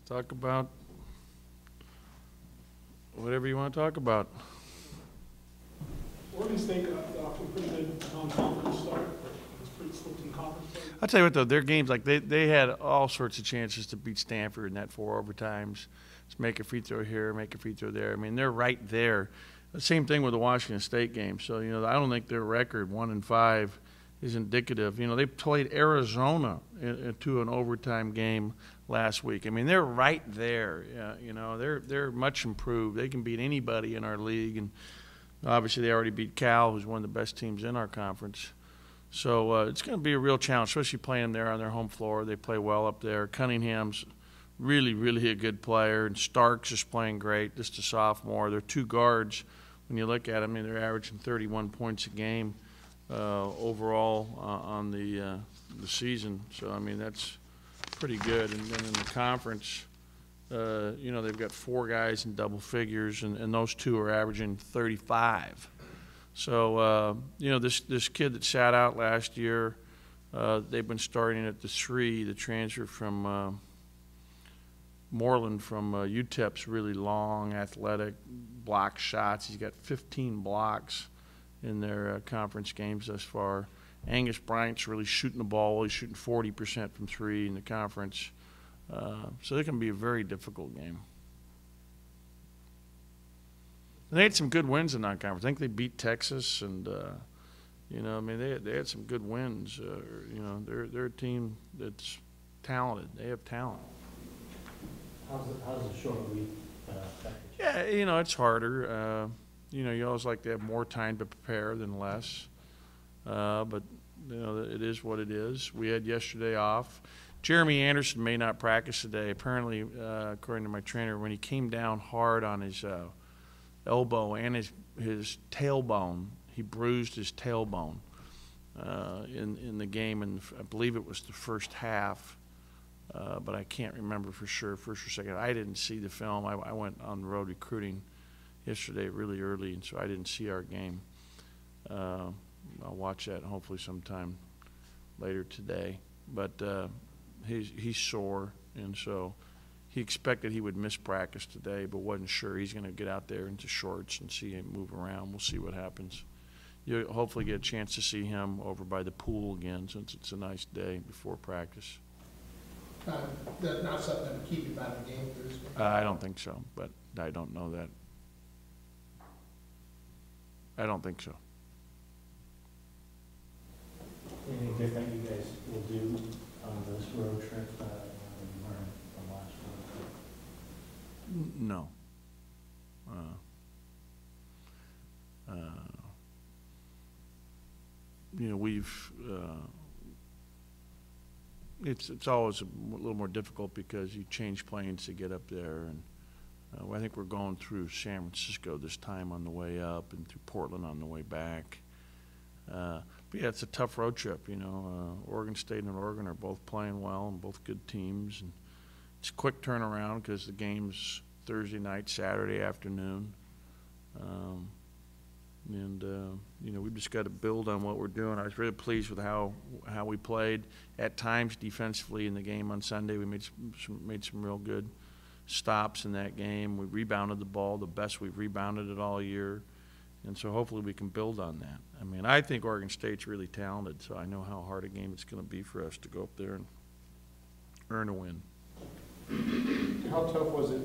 talk about whatever you want to talk about. Oregon State got off to a pretty good non-conference start. It's pretty slipped in conference play. I'll tell you what, though, their games, like they had all sorts of chances to beat Stanford in that 4 overtimes. Just make a free throw here, make a free throw there. I mean, they're right there. The same thing with the Washington State game. So, I don't think their record, 1-5, is indicative. They played Arizona to an overtime game last week. I mean, they're right there. They're much improved. They can beat anybody in our league, and obviously they already beat Cal, who's one of the best teams in our conference. So it's going to be a real challenge, especially playing them there on their home floor. They play well up there. Cunningham's really, really a good player, and Starks is playing great, just a sophomore. They're 2 guards. When you look at them, they're averaging 31 points a game overall on the season. So, that's pretty good. And then in the conference, they've got 4 guys in double figures, and those 2 are averaging 35. So, this kid that sat out last year, they've been starting at the 3, the transfer from Moreland from UTEP's really long, athletic, block shots. He's got 15 blocks in their conference games thus far. Angus Bryant's really shooting the ball. He's shooting 40% from 3 in the conference. So it can be a very difficult game. And they had some good wins in that conference. I think they beat Texas, and they had some good wins. They're a team that's talented. They have talent. How's the short week affect you? Yeah, it's harder. You always like to have more time to prepare than less. But it is what it is. We had yesterday off. Jeremy Anderson may not practice today. Apparently, according to my trainer, when he came down hard on his elbow and his tailbone, he bruised his tailbone in the game, and I believe it was the first half. But I can't remember for sure, first or second. I didn't see the film. I went on the road recruiting yesterday really early, and so I didn't see our game. I'll watch that hopefully sometime later today. But he's sore, and so he expected he would miss practice today, but wasn't sure. He's going to get out there into shorts and see him move around. We'll see what happens. You'll hopefully get a chance to see him over by the pool again, since it's a nice day before practice. That's not something that would keep you out of the game Thursday? I don't think so, but I don't know that. I don't think so. Anything different you guys will do on this road trip than you learned from last road trip? No. We've it's always a little more difficult because you change planes to get up there, and I think we're going through San Francisco this time on the way up and through Portland on the way back. But yeah, it's a tough road trip. Oregon State and Oregon are both playing well and both good teams, and it's a quick turnaround because the game's Thursday night, Saturday afternoon. We've just got to build on what we're doing. I was really pleased with how we played. At times, defensively in the game on Sunday, we made some real good stops in that game. We rebounded the ball, the best we've rebounded it all year, and so hopefully we can build on that. I think Oregon State's really talented, so I know how hard a game it's going to be for us to go up there and earn a win. How tough was it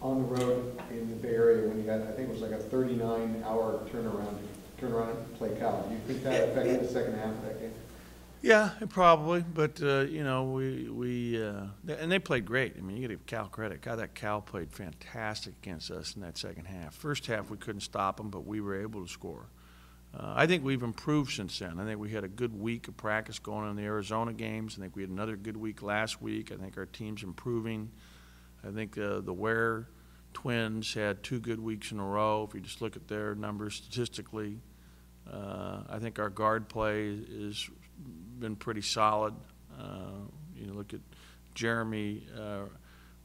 on the road in the Bay Area when you had, I think it was like a 39-hour turnaround and play Cal? Do you think that affected the second half of that game? Yeah, probably, but and they played great. You got to give Cal credit. God, that Cal played fantastic against us in that second half. First half we couldn't stop them, but we were able to score. I think we've improved since then. I think we had a good week of practice going on the Arizona games. I think we had another good week last week. I think our team's improving. I think the Ware twins had 2 good weeks in a row. If you just look at their numbers statistically, I think our guard play has been pretty solid. Look at Jeremy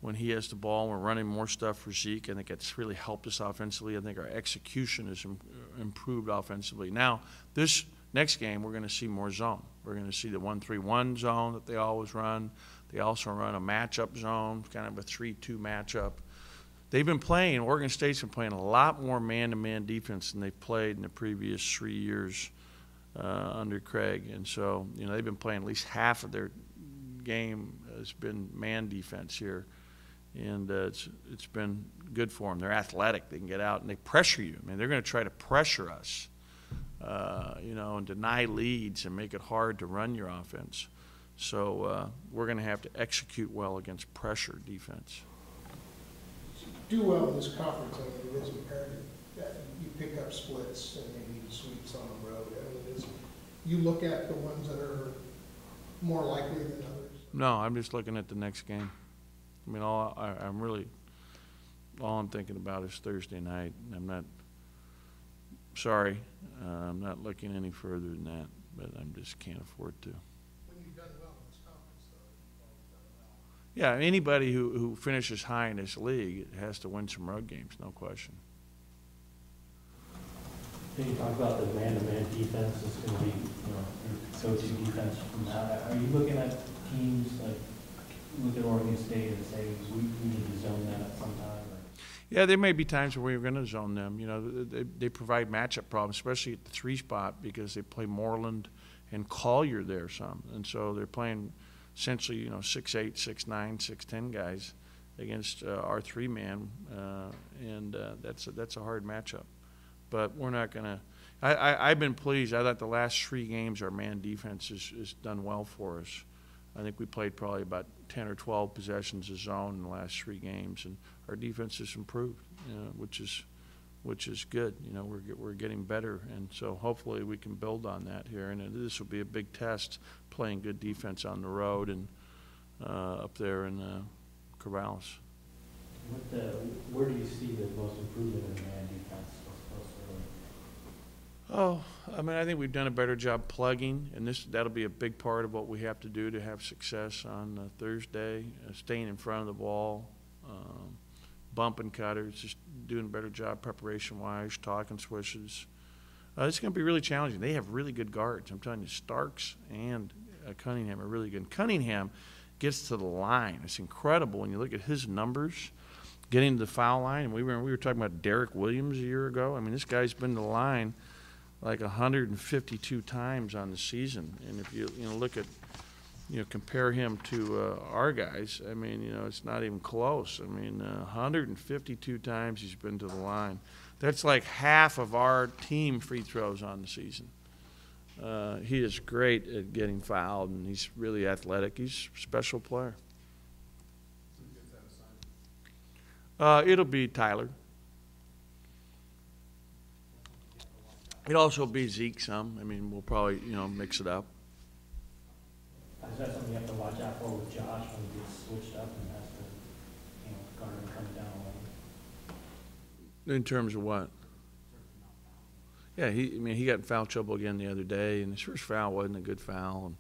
when he has the ball. We're running more stuff for Zeke. I think it's really helped us offensively. I think our execution has improved offensively. Now, this next game, we're going to see more zone. We're going to see the 1-3-1 zone that they always run. They also run a matchup zone, kind of a 3-2 matchup. They've been playing, Oregon State's been playing a lot more man-to-man defense than they've played in the previous 3 years under Craig. And so, you know, they've been playing at least half of their game has been man defense here. And it's been good for them. They're athletic. They can get out and they pressure you. I mean, they're going to try to pressure us, you know, and deny leads and make it hard to run your offense. So we're going to have to execute well against pressure defense. Do well in this conference, I mean, it is imperative that you pick up splits and maybe sweeps on the road. I mean, you look at the ones that are more likely than others. No, I'm just looking at the next game. I mean, all I'm thinking about is Thursday night. I'm not looking any further than that, but I just can't afford to. When you've done well in this conference, though, you've always done well. Yeah, anybody who finishes high in this league has to win some road games, no question. Can you talk about the man-to-man defense? It's going to be, you know, your go-to defense from that. Are you looking at teams like look at Oregon State and say we need to zone that at some time? Or? Yeah, there may be times where we're going to zone them. You know, they provide matchup problems, especially at the 3 spot because they play Moreland and Collier there some, and so they're playing essentially, you know, 6'8", 6'9", 6'10" guys against our 3-man, and that's a hard matchup. But we're not going to. I've been pleased. I thought the last 3 games our man defense has done well for us. I think we played probably about 10 or 12 possessions of zone in the last 3 games, and our defense has improved, which is good. You know, we're getting better, and so hopefully we can build on that here. And this will be a big test, playing good defense on the road and up there in Corvallis. Where do you see the most improvement in man defense? Oh, I mean, I think we've done a better job plugging, and that'll be a big part of what we have to do to have success on Thursday, staying in front of the ball, bumping cutters, just doing a better job preparation-wise, talking swishes. It's going to be really challenging. They have really good guards. I'm telling you, Starks and Cunningham are really good. And Cunningham gets to the line. It's incredible when you look at his numbers getting to the foul line. And we were talking about Derek Williams a year ago. I mean, this guy's been to the line like 152 times on the season. And if you look at, compare him to our guys, I mean, it's not even close. I mean, 152 times he's been to the line. That's like half of our team free throws on the season. He is great at getting fouled, and he's really athletic. He's a special player. It'll be Tyler. It'll also be Zeke some. I mean, we'll probably, mix it up. Is that something you have to watch out for with Josh when he gets switched up and has to, guard him coming down a In terms of what? Yeah, he got in foul trouble again the other day, and his first foul wasn't a good foul,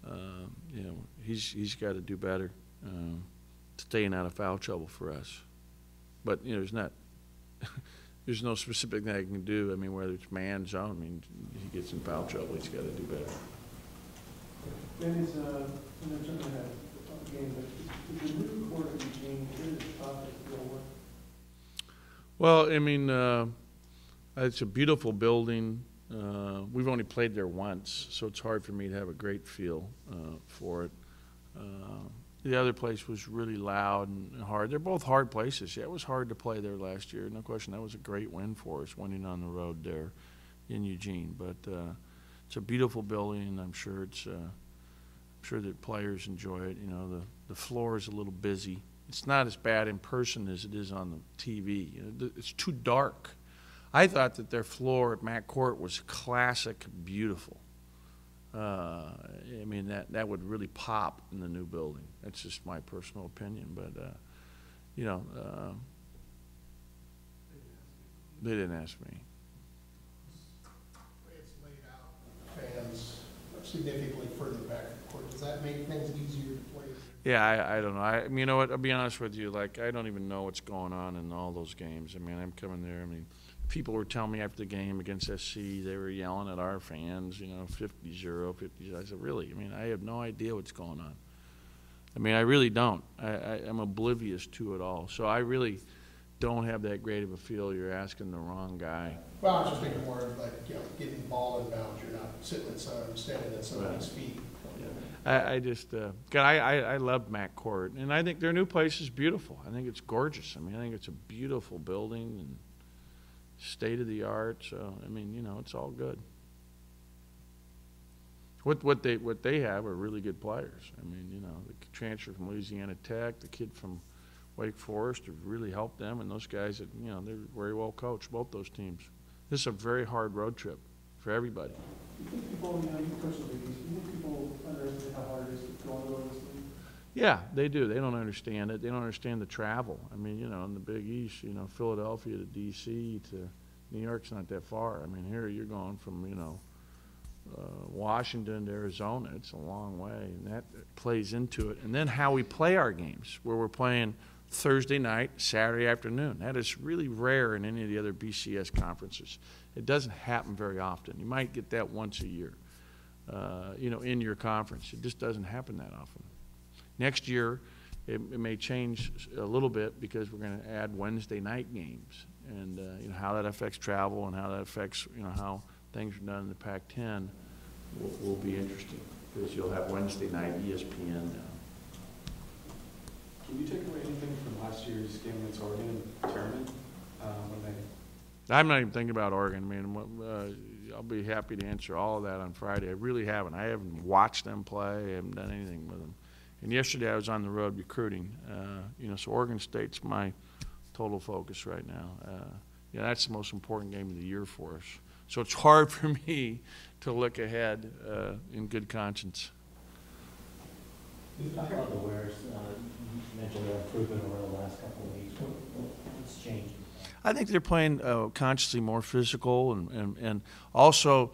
and he's got to do better, staying out of foul trouble for us. But there's no specific thing I can do. I mean, whether it's man, zone. I mean, he gets in foul trouble, he's got to do better. That is, you mentioned that game, but is the new court of Eugene, is it a shot that will work? Well, I mean, it's a beautiful building. We've only played there once, so it's hard for me to have a great feel for it. The other place was really loud and hard. They're both hard places. Yeah, it was hard to play there last year. No question, that was a great win for us, winning on the road there in Eugene. But it's a beautiful building, and I'm sure that players enjoy it. The floor is a little busy. It's not as bad in person as it is on the TV. It's too dark. I thought that their floor at Matt Court was classic, beautiful. I mean, that would really pop in the new building. That's just my personal opinion. But, they didn't ask me. The way it's laid out, fans are significantly further back from the court. Does that make things easier to play? Yeah, I don't know. You know what? I'll be honest with you. Like, I don't even know what's going on in all those games. I mean, I'm coming there. I mean, people were telling me after the game against SC, they were yelling at our fans, 50-0, 50. I said, really? I mean, I have no idea what's going on. I mean, I really don't. I'm oblivious to it all. So I really don't have that great of a feel. You're asking the wrong guy. Well, I was just thinking more of like, getting the ball inbound, you're not standing at somebody's feet. I just, I loved Matt Court, and I think their new place is beautiful. I think it's gorgeous. I mean, I think it's a beautiful building and state of the art. So, I mean, it's all good. What they have are really good players. I mean, the transfer from Louisiana Tech, the kid from Wake Forest have really helped them, and those guys, they're very well coached, both those teams. This is a very hard road trip for everybody. Do you think people, you coach the leagues, do you think people underestimate how hard it is to go into this league? Yeah, they do. They don't understand it. They don't understand the travel. I mean, in the Big East, Philadelphia to D.C. to New York's not that far. I mean, here you're going from, Washington to Arizona. It's a long way, and that plays into it. And then how we play our games, where we're playing Thursday night, Saturday afternoon. That is really rare in any of the other BCS conferences. It doesn't happen very often. You might get that once a year, in your conference. It just doesn't happen that often. Next year, it may change a little bit because we're going to add Wednesday night games, and how that affects travel and how that affects how things are done in the Pac-10 will be interesting because you'll have Wednesday night ESPN now. Can you take away anything from last year's game against Oregon tournament? I'm not even thinking about Oregon. I mean, I'll be happy to answer all of that on Friday. I really haven't. I haven't watched them play. I haven't done anything with them. And yesterday I was on the road recruiting. So Oregon State's my total focus right now. That's the most important game of the year for us. So it's hard for me to look ahead in good conscience. You talk about the Wares. You mentioned their improvement over the last couple of weeks. What's changed? I think they're playing consciously more physical and also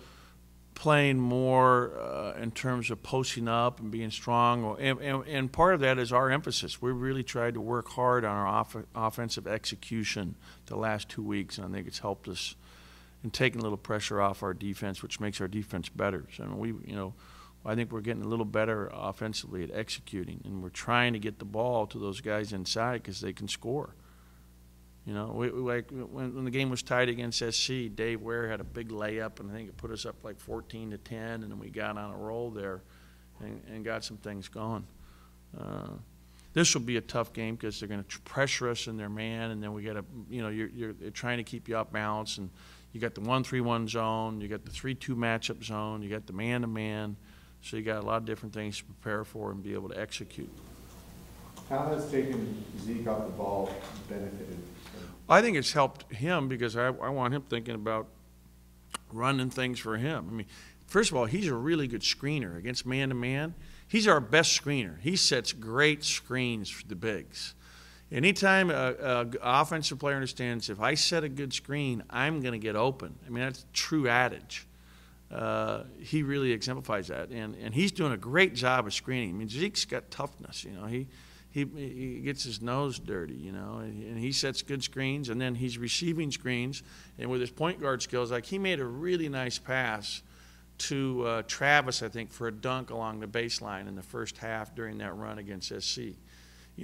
playing more in terms of posting up and being strong. And part of that is our emphasis. We really tried to work hard on our offensive execution the last 2 weeks, and I think it's helped us in taking a little pressure off our defense, which makes our defense better. So I think we're getting a little better offensively at executing, and we're trying to get the ball to those guys inside because they can score. When the game was tied against SC, Dave Ware had a big layup, and I think it put us up like 14-10, and then we got on a roll there and got some things going. This will be a tough game because they're going to pressure us in their man, and then we got to, you're trying to keep you off balance, and you got the 1-3-1 zone, you got the 3-2 matchup zone, you got the man-to-man, so you got a lot of different things to prepare for and be able to execute. How has taking Zeke off the ball benefited? I think it's helped him because I want him thinking about running things for him. I mean, first of all, he's a really good screener against man-to-man. He's our best screener. He sets great screens for the bigs. Anytime an offensive player understands, if I set a good screen, I'm going to get open. I mean, that's a true adage. He really exemplifies that, and he's doing a great job of screening. I mean, Zeke's got toughness. He gets his nose dirty, and he sets good screens, and then he's receiving screens, and with his point guard skills, like he made a really nice pass to Travis, I think, for a dunk along the baseline in the first half during that run against SC.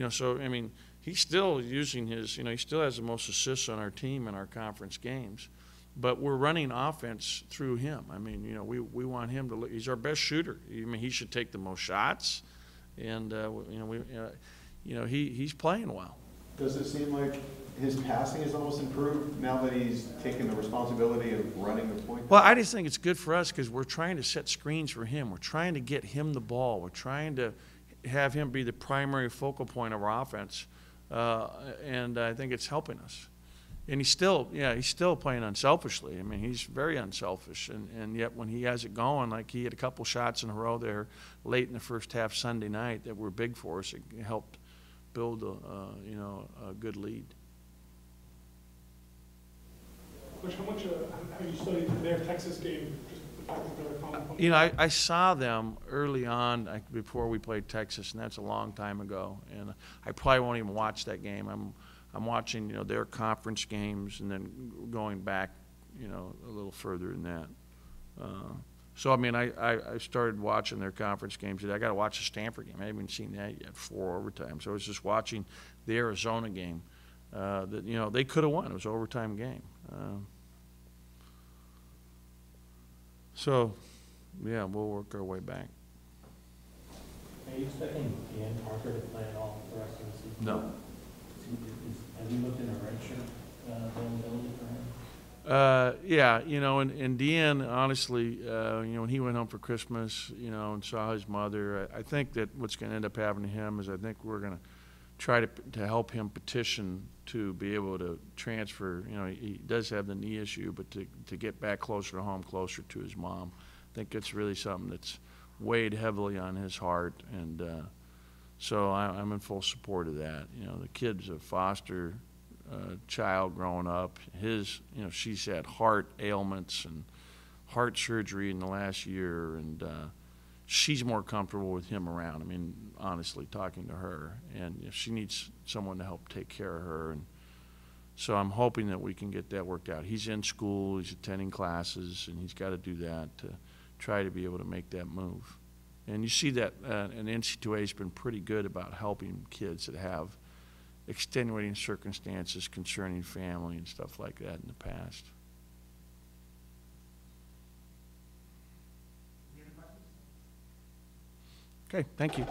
So, I mean, he's still using his, he still has the most assists on our team in our conference games. But we're running offense through him. I mean, we want him to look. He's our best shooter. I mean, he should take the most shots, and he's playing well. Does it seem like his passing has almost improved now that he's taken the responsibility of running the point? Well, I just think it's good for us because we're trying to set screens for him. We're trying to get him the ball. We're trying to have him be the primary focal point of our offense, and I think it's helping us. And he's still playing unselfishly. I mean, he's very unselfish, and yet when he has it going, like he had a couple shots in a row there late in the first half Sunday night that were big for us. It helped build a good lead. Coach, how much have you studied their Texas game? Just the fact that they're a common I saw them early on before we played Texas, and that's a long time ago. And I probably won't even watch that game. I'm watching, you know, their conference games and then going back, you know, a little further than that. So, I mean, I started watching their conference games today. I got to watch the Stanford game. I haven't seen that yet, 4 overtime. So I was just watching the Arizona game that, you know, they could have won. It was an overtime game. So, yeah, we'll work our way back. Are you expecting Dan Parker to play at all the rest of the season? No. Have you looked at a redshirt availability for him? Yeah, you know, and Deanne, honestly, you know, when he went home for Christmas, you know, and saw his mother, I think that what's going to end up happening to him is I think we're going to try to help him petition to be able to transfer. You know, he does have the knee issue, but to get back closer to home, closer to his mom. I think it's really something that's weighed heavily on his heart, and so I'm in full support of that. You know, the kid's a foster child growing up. You know, she's had heart ailments and heart surgery in the last year, and she's more comfortable with him around. I mean, honestly, talking to her, and you know, she needs someone to help take care of her, and so I'm hoping that we can get that worked out. He's in school, he's attending classes, and he's got to do that to try to be able to make that move. And you see that an NC2A has been pretty good about helping kids that have extenuating circumstances concerning family and stuff like that in the past. Okay, thank you.